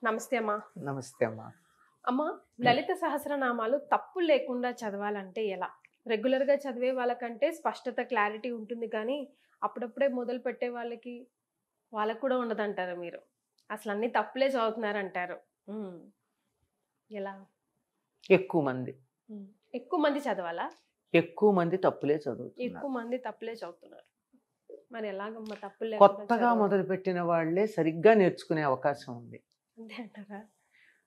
నమస్తే అమ్మా. నమస్తే అమ్మా. అమ్మా, లలిత సహస్రనామాలు తప్పు లేకుండా చదవాలంటే ఎలా? రెగ్యులర్‌గా చదివే వాళ్ళకంటే స్పష్టత, క్లారిటీ ఉంటుంది కానీ, అప్పుడప్పుడే మొదలు పెట్టే వాళ్ళకి కూడా ఉండదంటారు మీరు. అసలన్నీ తప్పులే చదువుతున్నారంటారు. హ్మ్. ఎలా? ఎక్కువ మంది హ్మ్. ఎక్కువ మంది చదవాలా? ఎక్కువ మంది తప్పులే చదువుతున్నారు. ఎక్కువ మంది తప్పులే చదువుతున్నారు. మరి ఎలాగమ్మా తప్పులు లేకుండా కొత్తగా చదవడం? మొదలుపెట్టిన వాళ్ళే సరిగ్గా నేర్చుకునే అవకాశం ఉంది. అంతే అంటారా?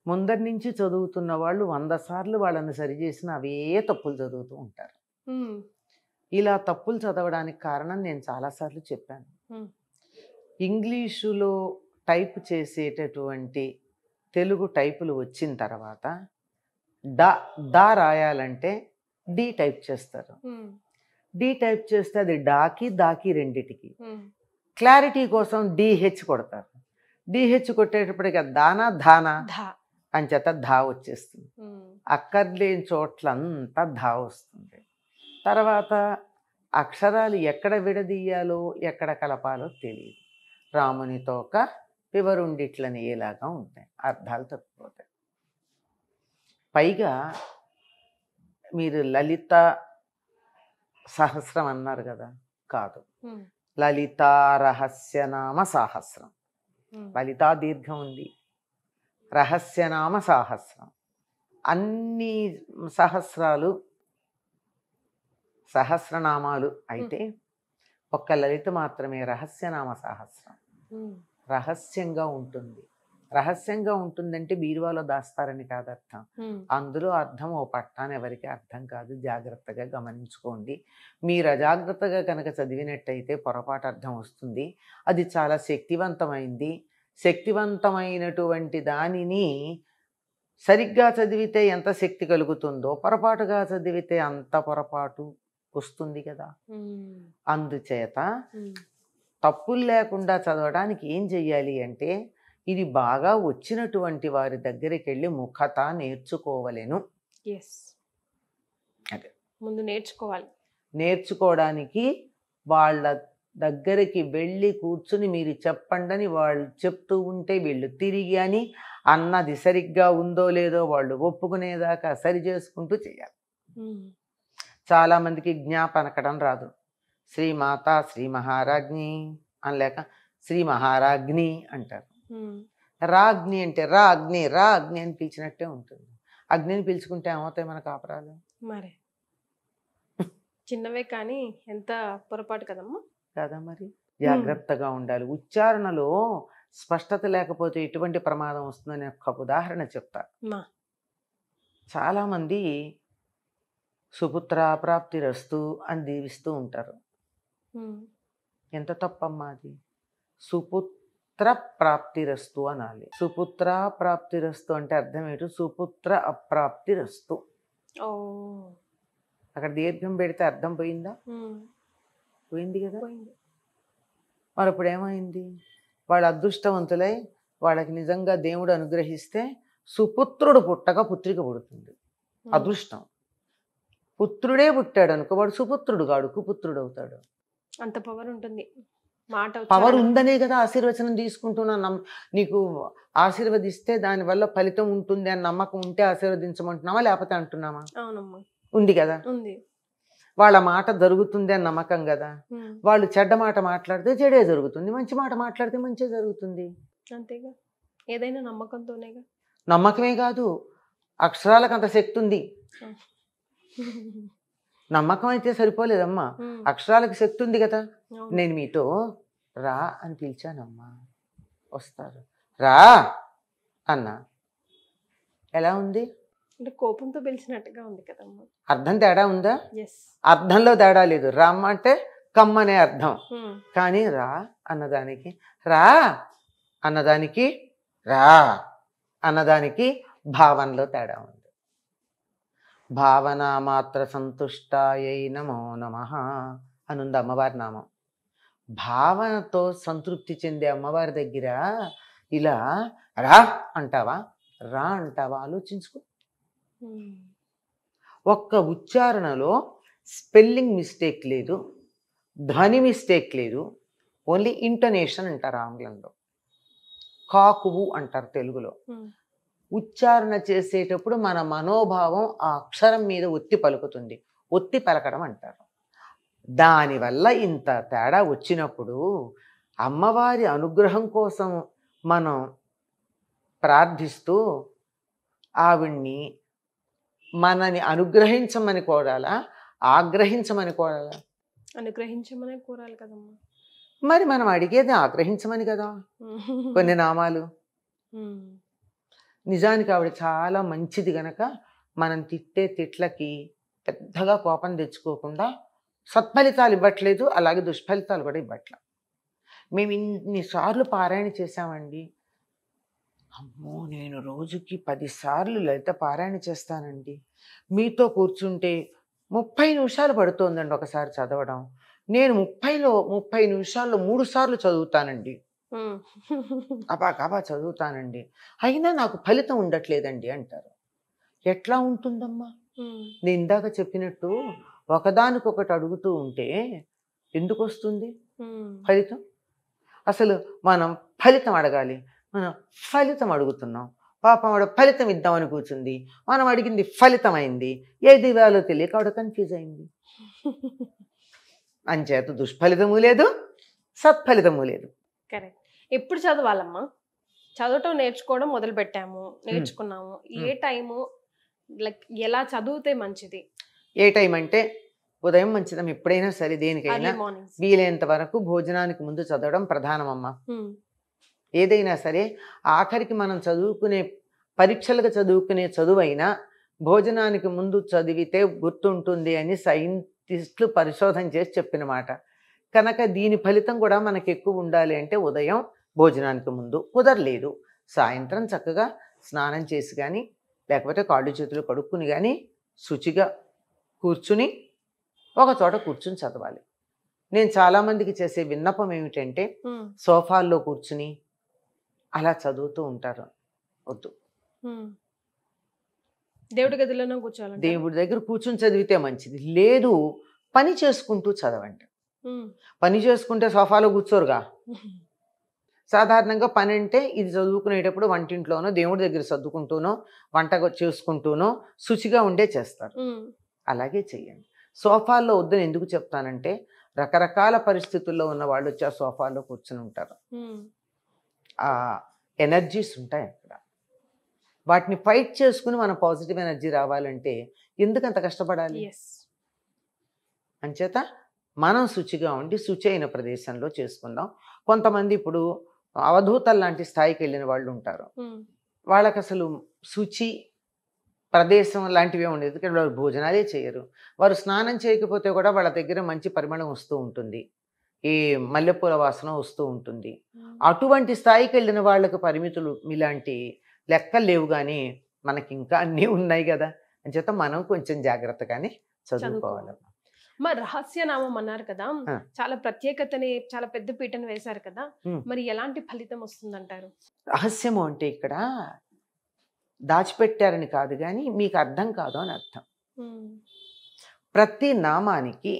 ముందరి నుంచి చదువుతున్న వాళ్ళు 100 సార్లు వాళ్ళని సరిచేసిన అవే తప్పులు చదువుతూ ఉంటారు. హ్మ్. ఇలా తప్పులు చదవడానికి కారణం నేను చాలాసార్లు చెప్పాను. హ్మ్. ఇంగ్లీషులో టైప్ చేసేటటువంటి తెలుగు టైపులు వచ్చిన తర్వాత డా రాయాలంటే డి టైప్ చేస్తారు. హ్మ్. డి టైప్ చేస్తే అది డాకి దాకి రెండిటికి. హ్మ్. క్లారిటీ కోసం డిహెచ్ కొడతారు. డిహెచ్ కొట్టేటప్పటికి దానా ధానా ధ. అని చేత ధా వచ్చేస్తుంది. హ్మ్. అక్కర్లేని చోట్లంతా ధా వస్తుంది. తర్వాత అక్షరాలు ఎక్కడ విడదీయాలో ఎక్కడ కలపాలో తెలియదు. రాముని తోక పివరుండిట్లని ఏలాగా ఉంటాయి, అర్థాలు తప్పిపోతాయి. పైగా మీరు లలిత సహస్రం అన్నారు కదా, కాదు, హ్మ్. లలితా రహస్యనామ సాహస్రం. హ్మ్. లలితా దీర్ఘం ఉంది, రహస్యనామ సాహస్రం. అన్ని సహస్రాలు సహస్రనామాలు అయితే ఒక్క లలిత మాత్రమే రహస్యనామ సహస్రం. హ్మ్. రహస్యంగా ఉంటుంది. రహస్యంగా ఉంటుందంటే బీరువాలో దాస్తారని కాదు అర్థం. హ్మ్. అందులో అర్థం ఓ పట్టాన్ని ఎవరికి అర్థం కాదు. జాగ్రత్తగా గమనించుకోండి. మీరు అజాగ్రత్తగా కనుక చదివినట్టయితే పొరపాటు అర్థం వస్తుంది. అది చాలా శక్తివంతమైంది. శక్తివంతమైనటువంటి దానిని సరిగ్గా చదివితే ఎంత శక్తి కలుగుతుందో పొరపాటుగా చదివితే అంత పొరపాటు వస్తుంది కదా. హ్మ్. అందుచేత హ్మ్. తప్పులు లేకుండా చదవడానికి ఏం చెయ్యాలి అంటే, ఇది బాగా వచ్చినటువంటి వారి దగ్గరికి వెళ్ళి ముఖత నేర్చుకోవలెను. యెస్. ముందు నేర్చుకోవాలి. నేర్చుకోవడానికి వాళ్ళ దగ్గరికి వెళ్ళి కూర్చుని మీరు చెప్పండని వాళ్ళు చెప్తూ ఉంటే వీళ్ళు తిరిగి అని అన్నది సరిగ్గా ఉందో లేదో వాళ్ళు ఒప్పుకునేదాకా సరి చేసుకుంటూ చేయాలి. హ్మ్. చాలామందికి జ్ఞాపనకడం రాదు. శ్రీమాత శ్రీ మహారాజ్ఞి అనలేక శ్రీ మహారాజ్ఞి అంటారు. హ్మ్. రాజ్ఞి అంటే రా అగ్ని అని పిలిచినట్టే ఉంటుంది. అగ్నిని పిలుచుకుంటే ఏమవుతాయి మన కాపురాలు? మరి చిన్నవే కానీ ఎంత పొరపాటు కదమ్మా. కదా మరి. జాగ్రత్తగా ఉండాలి. ఉచ్చారణలో స్పష్టత లేకపోతే ఎటువంటి ప్రమాదం వస్తుందని ఒక ఉదాహరణ చెప్తా. మా. చాలామంది సుపుత్రాప్రాప్తిరస్తు అని దీవిస్తూ ఉంటారు. హ్మ్. ఎంత తప్పమ్మా అది. సుపుత్ర ప్రాప్తిరస్తు అనాలి. సుపుత్ర ప్రాప్తిరస్తు అంటే అర్థం ఏంటి? సుపుత్ర అప్రాప్తిరస్తు. ఓ. అక్కడ దీర్ఘం పెడితే అర్థం పోయిందా? పోయింది కదా. పోయింది. మరి ఇప్పుడు ఏమైంది? వాళ్ళు అదృష్టవంతులై వాళ్ళకి నిజంగా దేవుడు అనుగ్రహిస్తే సుపుత్రుడు పుట్టక పుత్రిక పుడుతుంది. అదృష్టం. పుత్రుడే పుట్టాడు అనుకో, వాడు సుపుత్రుడు కాడు, కుపుత్రుడు అవుతాడు. అంత పవర్ ఉంటుంది. మాట పవర్ ఉందనే కదా ఆశీర్వచనం తీసుకుంటున్నా. నీకు ఆశీర్వదిస్తే దానివల్ల ఫలితం ఉంటుంది అని నమ్మకం ఉంటే ఆశీర్వదించమంటున్నావా, లేకపోతే అంటున్నామా? అవునమ్మా. ఉంది కదా. ఉంది. వాళ్ళ మాట జరుగుతుంది అని నమ్మకం కదా. వాళ్ళు చెడ్డ మాట మాట్లాడితే చెడే జరుగుతుంది, మంచి మాట మాట్లాడితే మంచి జరుగుతుంది. అంతేగా. ఏదైనా నమ్మకంతోనేగా. నమ్మకమే కాదు, అక్షరాలకు అంత శక్తి ఉంది. నమ్మకం అయితే సరిపోలేదమ్మా, అక్షరాలకు శక్తి ఉంది కదా. నేను మీతో రా అని పిలిచానమ్మా, వస్తారు. రా అన్నా, ఎలా ఉంది? అంటే కోపంతో పిలిచినట్టుగా ఉంది కదమ్మా. అర్థం తేడా ఉందా? ఎస్. అర్థంలో తేడా లేదు. రామ్మ అంటే కమ్మనే అర్థం. కానీ రా అన్నదానికి, రా అన్నదానికి, రా అన్నదానికి భావనలో తేడా ఉంది. భావన మాత్ర సంతుష్టాయై నమో నమః అనుంది అమ్మవారి నామం. భావనతో సంతృప్తి చెందే అమ్మవారి దగ్గర ఇలా రా అంటావా, రా అంటావా ఆలోచించుకో. ఒక్క ఉచ్చారణలో స్పెల్లింగ్ మిస్టేక్ లేదు, ధ్వని మిస్టేక్ లేదు, ఓన్లీ ఇంటోనేషన్ అంటారు ఆంగ్లంలో. కాకువు అంటారు తెలుగులో. ఉచ్చారణ చేసేటప్పుడు మన మనోభావం ఆ అక్షరం మీద ఒత్తి పలుకుతుంది. ఒత్తి పలకడం అంటారు. దానివల్ల ఇంత తేడా వచ్చినప్పుడు అమ్మవారి అనుగ్రహం కోసం మనం ప్రార్థిస్తూ ఆవిడ్ని మనని అనుగ్రహించమని కోరాలా, ఆగ్రహించమని కోరాలా? అనుగ్రహించమనే కోరాలి కదమ్మా. మరి మనం అడిగేది ఆగ్రహించమని కదా కొన్ని నామాలు. నిజానికి ఆవిడ చాలా మంచిది గనక మనం తిట్టే తిట్లకి పెద్దగా కోపం తెచ్చుకోకుండా సత్ఫలితాలు ఇవ్వట్లేదు, అలాగే దుష్ఫలితాలు కూడా ఇవ్వట్లేదు. మేము ఇన్నిసార్లు పారాయణ చేశామండి. అమ్మో, నేను రోజుకి 10 సార్లు లలిత పారాయణ చేస్తానండి. మీతో కూర్చుంటే 30 నిమిషాలు పడుతోందండి ఒకసారి చదవడం. నేను 30 నిమిషాల్లో 3 సార్లు చదువుతానండి. అబాగబా చదువుతానండి, అయినా నాకు ఫలితం ఉండట్లేదండి అంటారు. ఎట్లా ఉంటుందమ్మా? నేను ఇందాక చెప్పినట్టు ఒకదానికొకటి అడుగుతూ ఉంటే ఎందుకు వస్తుంది ఫలితం? అసలు మనం ఫలితం అడగాలి, మనం ఫలితం అడుగుతున్నాం. పాపం ఆవిడ ఫలితం ఇద్దామని కూర్చుంది, మనం అడిగింది ఫలితం అయింది. ఏది ఇవ్వాలో తెలియక ఆవిడ కన్ఫ్యూజ్ అయింది. అంచేత దుష్ఫలితము లేదు, సత్ఫలితము లేదు. కరెక్ట్. ఎప్పుడు చదవాలమ్మా? చదవటం నేర్చుకోవడం మొదలు పెట్టాము, నేర్చుకున్నాము. ఏ టైము, లైక్ ఎలా చదివితే మంచిది? ఏ టైం అంటే ఉదయం మంచిదం. ఎప్పుడైనా సరే దేనికైనా వీలైనంత వరకు భోజనానికి ముందు చదవడం ప్రధానమమ్మ. ఏదైనా సరే ఆఖరికి మనం చదువుకునే పరీక్షలకు చదువుకునే చదువైనా భోజనానికి ముందు చదివితే గుర్తుంటుంది అని సైంటిస్టులు పరిశోధన చేసి చెప్పిన మాట. కనుక దీని ఫలితం కూడా మనకి ఎక్కువ ఉండాలి అంటే ఉదయం భోజనానికి ముందు. కుదరలేదు సాయంత్రం చక్కగా స్నానం చేసి కానీ లేకపోతే కాళ్ళు చేతులు కడుక్కుని కానీ శుచిగా కూర్చుని ఒక చోట కూర్చుని చదవాలి. నేను చాలామందికి చేసే విన్నపం ఏమిటంటే సోఫాల్లో కూర్చుని అలా చదువుతూ ఉంటారు. వద్దు, దేవుడి గదిలోనే కూర్చోవాలి. దేవుడి దగ్గర కూర్చుని చదివితే మంచిది. లేదు, పని చేసుకుంటూ చదవండి. పని చేసుకుంటే సోఫాలో కూర్చోరుగా. సాధారణంగా పని అంటే ఇది చదువుకునేటప్పుడు వంటింట్లోనో దేవుడి దగ్గర చదువుకుంటూనో వంట చేసుకుంటూనో శుచిగా ఉండే చేస్తారు. అలాగే చెయ్యండి. సోఫాల్లో వద్దని ఎందుకు చెప్తానంటే రకరకాల పరిస్థితుల్లో ఉన్న వాళ్ళు వచ్చి ఆ సోఫాలో కూర్చుని ఉంటారు. ఆ ఎనర్జీస్ ఉంటాయి అక్కడ. వాటిని ఫైట్ చేసుకుని మన పాజిటివ్ ఎనర్జీ రావాలంటే ఎందుకు అంత కష్టపడాలి? అంచేత మనం శుచిగా ఉండి శుచి అయిన ప్రదేశంలో చేసుకుందాం. కొంతమంది ఇప్పుడు అవధూతల లాంటి స్థాయికి వెళ్ళిన వాళ్ళు ఉంటారు. వాళ్ళకి అసలు శుచి ప్రదేశం లాంటివే ఉండేది. ఎందుకంటే వాళ్ళు భోజనాలే చేయరు. వారు స్నానం చేయకపోతే కూడా వాళ్ళ దగ్గర మంచి పరిమళం వస్తూ ఉంటుంది, ఈ మల్లెపూల వాసన వస్తూ ఉంటుంది. అటువంటి స్థాయికి వెళ్ళిన వాళ్ళకి పరిమితులు ఇలాంటి లెక్కలు లేవు. కానీ మనకి ఇంకా అన్నీ ఉన్నాయి కదా. అంచేత మనం కొంచెం జాగ్రత్తగానే చదువుకోవాలి. మరి రహస్యనామం అన్నారు కదా, చాలా ప్రత్యేకతని, చాలా పెద్ద పీటను వేశారు కదా, మరి ఎలాంటి ఫలితం వస్తుందంటారు? రహస్యము అంటే ఇక్కడ దాచిపెట్టారని కాదు, కానీ మీకు అర్థం కాదు అని అర్థం. ప్రతి నామానికి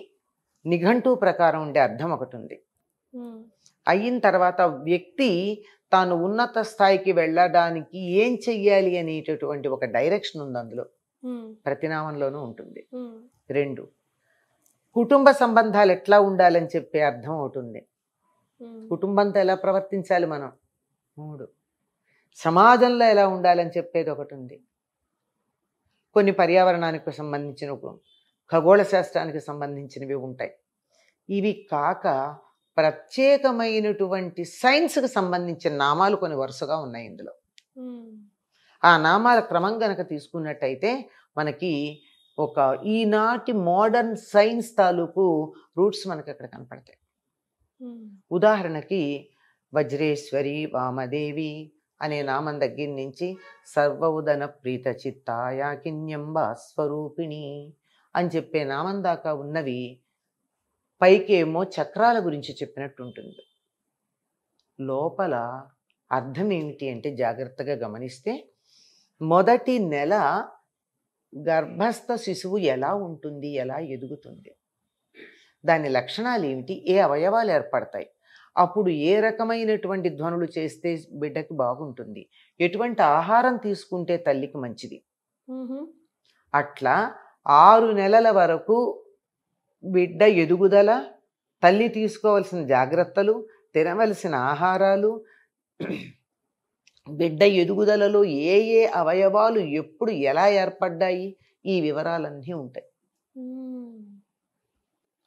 నిఘంటు ప్రకారం ఉండే అర్థం ఒకటి ఉంది. అయిన తర్వాత వ్యక్తి తాను ఉన్నత స్థాయికి వెళ్ళడానికి ఏం చెయ్యాలి అనేటటువంటి ఒక డైరెక్షన్ ఉంది అందులో. ప్రతి నామంలోనూ ఉంటుంది. 2, కుటుంబ సంబంధాలు ఎట్లా ఉండాలని చెప్పే అర్థం ఒకటి ఉంది. కుటుంబంతో ఎలా ప్రవర్తించాలి మనం. 3, సమాజంలో ఎలా ఉండాలని చెప్పేది ఒకటి ఉంది. కొన్ని పర్యావరణానికి సంబంధించిన, ఖగోళ శాస్త్రానికి సంబంధించినవి ఉంటాయి. ఇవి కాక ప్రత్యేకమైనటువంటి సైన్స్కి సంబంధించిన నామాలు కొన్ని వరుసగా ఉన్నాయి ఇందులో. ఆ నామాల క్రమం గనక తీసుకున్నట్టయితే మనకి ఒక ఈనాటి మోడర్న్ సైన్స్ తాలూకు రూట్స్ మనకి అక్కడ కనపడతాయి. ఉదాహరణకి వజ్రేశ్వరి వామదేవి అనే నామం దగ్గర నుంచి సర్వోదన ప్రీత చిత్తాయాకిన్యంబ స్వరూపిణి అని చెప్పే నామం దాకా ఉన్నవి పైకేమో చక్రాల గురించి చెప్పినట్టు ఉంటుంది. లోపల అర్థం ఏమిటి అంటే జాగ్రత్తగా గమనిస్తే మొదటి నెల గర్భస్థ శిశువు ఎలా ఉంటుంది, ఎలా ఎదుగుతుంది, దాని లక్షణాలు ఏమిటి, ఏ అవయవాలు ఏర్పడతాయి, అప్పుడు ఏ రకమైనటువంటి ధ్వనులు చేస్తే బిడ్డకి బాగుంటుంది, ఎటువంటి ఆహారం తీసుకుంటే తల్లికి మంచిది. అట్లా 6 నెలల వరకు బిడ్డ ఎదుగుదల, తల్లి తీసుకోవాల్సిన జాగ్రత్తలు, తినవలసిన ఆహారాలు, బిడ్డ ఎదుగుదలలో ఏ ఏ అవయవాలు ఎప్పుడు ఎలా ఏర్పడ్డాయి, ఈ వివరాలన్నీ ఉంటాయి.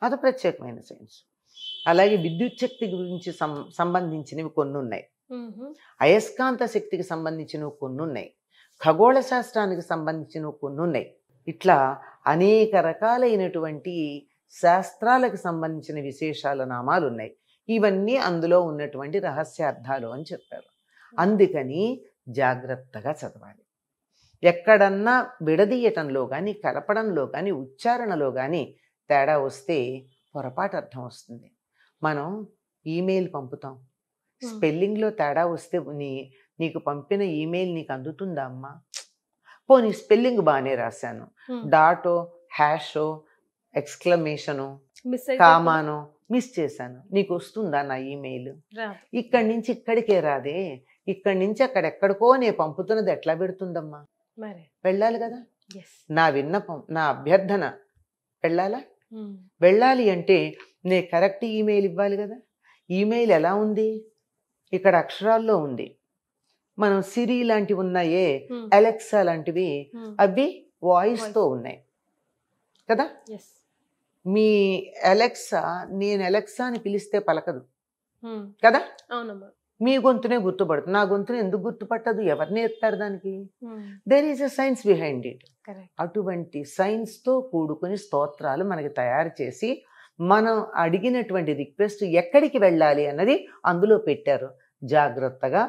అది ప్రత్యేకమైన సైన్స్. అలాగే విద్యుత్ శక్తి గురించి సంబంధించినవి కొన్ని ఉన్నాయి, అయస్కాంత శక్తికి సంబంధించినవి కొన్ని ఉన్నాయి, ఖగోళ శాస్త్రానికి సంబంధించినవి కొన్ని ఉన్నాయి. ఇట్లా అనేక రకాలైనటువంటి శాస్త్రాలకు సంబంధించిన విశేషాల నామాలు ఉన్నాయి. ఇవన్నీ అందులో ఉన్నటువంటి రహస్యార్థాలు అని చెప్పారు. అందుకని జాగ్రత్తగా చదవాలి. ఎక్కడన్నా విడదీయటంలో కానీ, కలపడంలో కానీ, ఉచ్చారణలో కానీ తేడా వస్తే పొరపాటు అర్థం వస్తుంది. మనం ఈమెయిల్ పంపుతాం, స్పెల్లింగ్లో తేడా వస్తే నీకు పంపిన ఈమెయిల్ నీకు అందుతుందా అమ్మా? పోనీ స్పెల్లింగ్ బాగానే రాశాను, డాటో, హ్యాషో, ఎక్స్క్లమేషను, కామానో మిస్ చేశాను, నీకు వస్తుందా నా ఈమెయిల్? ఇక్కడి నుంచి ఇక్కడికే రాదే, ఇక్కడి నుంచి అక్కడెక్కడికో నేను పంపుతున్నది ఎట్లా పెడుతుందమ్మా? వెళ్ళాలి కదా. నా విన్నపం, నా అభ్యర్థన వెళ్ళాలా? వెళ్ళాలి అంటే నేను కరెక్ట్ ఈమెయిల్ ఇవ్వాలి కదా. ఈమెయిల్ ఎలా ఉంది? ఇక్కడ అక్షరాల్లో ఉంది. మనం సిరి లాంటివి ఉన్నాయే, అలెక్సా లాంటివి, అవి వాయిస్తో ఉన్నాయి కదా. మీ అలెక్సా నేను అలెక్సా అని పిలిస్తే పలకదు కదా. మీ గొంతునే గుర్తుపడుతుంది, నా గొంతుని ఎందుకు గుర్తుపట్టదు? ఎవరు నేర్పారు దానికి? There is a science behind it. అటువంటి సైన్స్తో కూడుకుని స్తోత్రాలు మనకి తయారు చేసి మనం అడిగినటువంటి రిక్వెస్ట్ ఎక్కడికి వెళ్ళాలి అన్నది అందులో పెట్టారు. జాగ్రత్తగా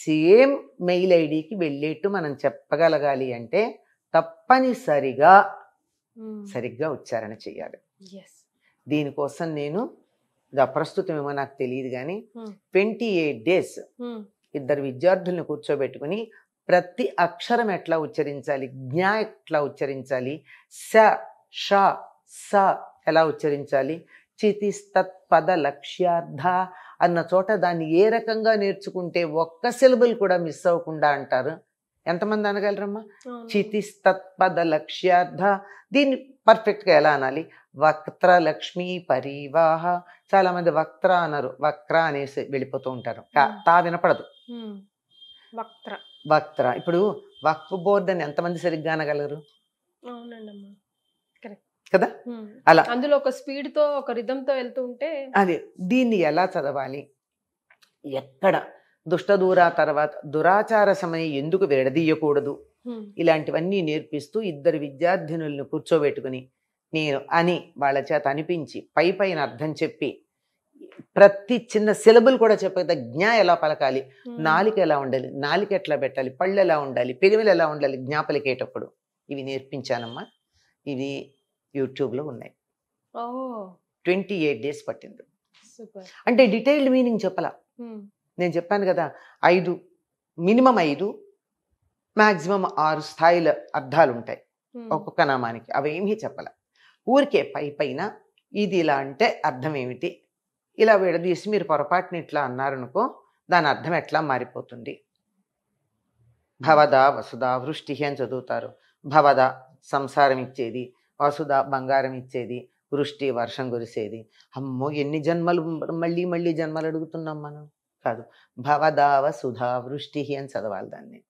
సేమ్ మెయిల్ ఐడికి వెళ్ళేట్టు మనం చెప్పగలగాలి అంటే తప్పనిసరిగా సరిగ్గా ఉచ్చారణ చేయాలి. దీనికోసం నేను ప్రస్తుతం ఏమో నాకు తెలియదు కానీ 28 days ఇద్దరు విద్యార్థుల్ని కూర్చోబెట్టుకుని ప్రతి అక్షరం ఎట్లా ఉచ్చరించాలి, జ్ఞా ఎట్లా ఉచ్చరించాలి, స ష స ఎలా ఉచ్చరించాలి, చితిస్తత్పద లక్ష్యార్థ అన్న చోట దాన్ని ఏ రకంగా నేర్చుకుంటే ఒక్క సిలబుల్ కూడా మిస్ అవ్వకుండా అంటారు. ఎంతమంది అనగలరమ్మా? చితిస్తత్పద లక్ష్యార్థ. దీన్ని పర్ఫెక్ట్గా ఎలా అనాలి? వక్త్ర లక్ష్మీ పరివాహ. చాలా మంది వక్త్ర అన్నారు, వక్ర అనేసి వెళ్ళిపోతూ ఉంటారు, తా వినపడదు. వక్త్ర. ఇప్పుడు వక్ఫ్ బోర్డ్ అని ఎంతమంది సరిగ్గా అనగలరు కదా. అలా అందులో ఒక స్పీడ్ తో, ఒక రిథమ్ తో వెళ్తూ ఉంటే అదే. దీన్ని ఎలా చదవాలి, ఎక్కడ దుష్టదూరా తర్వాత దురాచార సమయం ఎందుకు విడదీయకూడదు, ఇలాంటివన్నీ నేర్పిస్తూ ఇద్దరు విద్యార్థినులను కూర్చోబెట్టుకుని నేను అని వాళ్ళ చేత అనిపించి పైన అర్థం చెప్పి ప్రతి చిన్న సిలబుల్ కూడా చెప్పేది. జ్ఞా ఎలా పలకాలి, నాలిక ఎలా ఉండాలి, నాలిక ఎట్లా పెట్టాలి, పళ్ళు ఎలా ఉండాలి, పెరిమిలు ఎలా ఉండాలి జ్ఞా పలికేటప్పుడు, ఇవి నేర్పించానమ్మా. ఇవి యూట్యూబ్లో ఉన్నాయి. 28 days పట్టింది. అంటే డీటెయిల్డ్ మీనింగ్ చెప్పలా. నేను చెప్పాను కదా, 5 మినిమం 5 మ్యాక్సిమం 6 స్థాయిల అర్థాలు ఉంటాయి ఒక్కొక్క నామానికి. అవేమీ చెప్పాల. ఊరికే పైన ఇది ఇలా అంటే అర్థం ఏమిటి, ఇలా విడదీసి మీరు పొరపాటుని ఇట్లా అన్నారనుకో దాని అర్థం ఎట్లా మారిపోతుంది. భవద వసుధ వృష్టి అని చదువుతారు. భవద సంసారం ఇచ్చేది, వసుధ బంగారం ఇచ్చేది, వృష్టి వర్షం కురిసేది. అమ్మో ఎన్ని జన్మలు, మళ్ళీ మళ్ళీ జన్మలు అడుగుతున్నాం మనం. కాదు, భవదావ సుధా వృష్టి అని చదవాలి. దాన్ని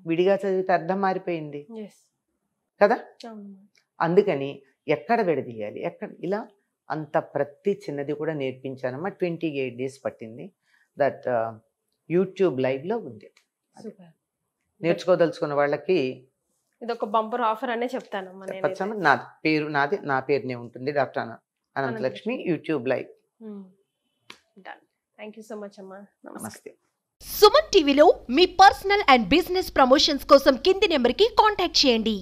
విడిగా చదివితే అర్థం మారిపోయింది కదా. అందుకని ఎక్కడ విడదీయాలి, ఎక్కడ ఇలా అంత ప్రతి చిన్నది కూడా నేర్పించానమ్మా. 28 days పట్టింది. దట్ యూట్యూబ్ లైవ్లో ఉంది. నేర్చుకోదలుచుకున్న వాళ్ళకి ఇదొక బంపర్ ఆఫర్ అనే చెప్తానమ్మా. నా పేరునే ఉంటుంది, doctor Anantalakshmi, YouTube live. Thank you so much అమ్మా. నమస్తే. సుమన్ టీవీలో మీ పర్సనల్ అండ్ బిజినెస్ ప్రమోషన్స్ కోసం కింది నెంబర్కి కాంటాక్ట్ చేయండి.